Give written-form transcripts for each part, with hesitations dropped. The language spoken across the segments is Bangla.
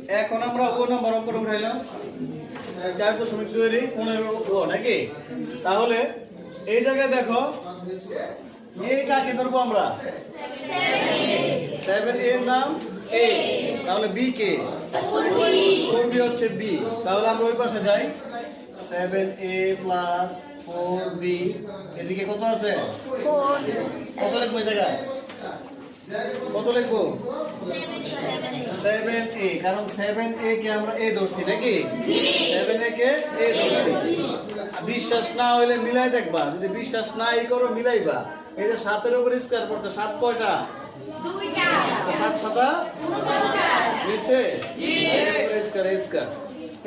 এখন আমরা ও নাম্বার অঙ্ক উঠাইলাম 4.2 নাকি? তাহলে এই জায়গায় দেখো এ কাকে ধরবো আমরা? 7a এর নাম a, তাহলে b কে? 4b হচ্ছে b। তাহলে আমরা ওই পাশে যাই। 7a plus 4b, এদিকে কত আছে? 4। কত লিখবো এই জায়গায়? কত লিখবো? 7a, কারণ 7a কে আমরা a ধরছি নাকি? 7a কে a ধরছি। বিশ্বাস না হইলে মিলাই দেখবা, যদি বিশ্বাস নাই করো মিলাইবা। এই যে 7 এর উপর স্কয়ার করতে 7 কয়টা? 2টা। 7 7 49 নিচে স্কয়ার স্কয়ার।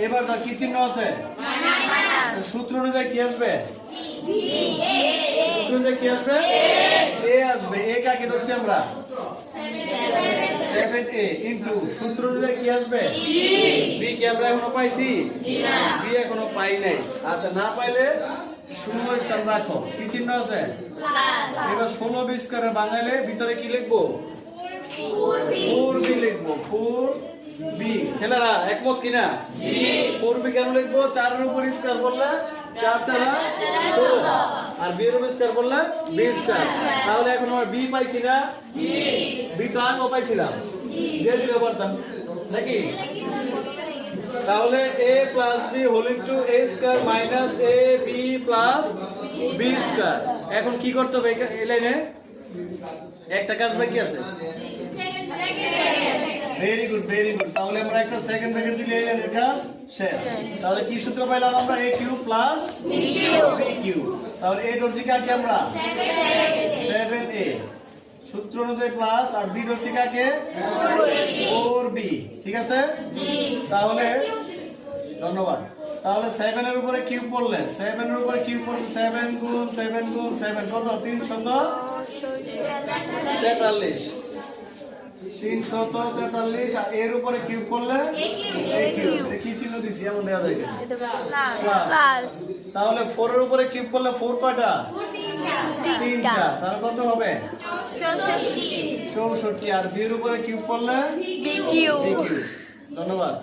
এবার দা কি চিহ্ন আছে? মাইনাস। সূত্র অনুযায়ী কি আসবে? সূত্র অনুযায়ী কি আসবে? a আসবে। a কাকে ধরছি আমরা? 7a ইনটু সূত্র অনুযায়ী কি আসবে? b কে আমরা এখনো পাইছি? না, b এখনো পাই নাই। আচ্ছা, না পাইলে শূন্য স্থান রাখো। কি চিহ্ন আছে? প্লাস। এবার 16 20 করে বাঙাইলে ভিতরে কি লিখবো? 4b লিখবো। 4b। ছেলেরা একমত কিনা? জি। 4b কেন লিখবো? 4 এর উপর স্কয়ার করলে 4 4 16, আর b এর উপর স্কয়ার করলে 20 স্কয়ার। তাহলে এখন আমরা b পাইছি না? জি। b তো আগেও পাইছিলাম। জি। দিয়ে দিলে পারতাম নাকি? তাহলে a plus b whole into a square minus ab plus b square। এখন কি করতে হবে এই লাইনে? একটা কাজ বাকি আছে। Very good very good. তাহলে আমরা একটা সেকেন্ড ব্র্যাকেট দিলে এই লাইনের কাজ শেষ। তাহলে কি সূত্র পাইলাম আমরা? a cube plus b cube. তাহলে a ধরছি কাকে আমরা? 7a সূত্র অনুযায়ী প্লাস, আর b ধরছি কাকে? 4b। ঠিক আছে? জি। তাহলে ধন্যবাদ। তাহলে 7 এর উপরে কিউব করলে 7 এর উপরে কিউব করছে 7 গুণ 7 গুণ 7 কত? 343। 343। আর এর উপরে কিউব করলে a কিউব। কি চিহ্ন দিছি? এমন দেয়া যায় কিনা? প্লাস। তাহলে 4 এর উপরে কিউব করলে 4 কয়টা? 3টা। তাহলে কত হবে? 64। আর b এর উপরে কিউব করলে b কিউব। ধন্যবাদ।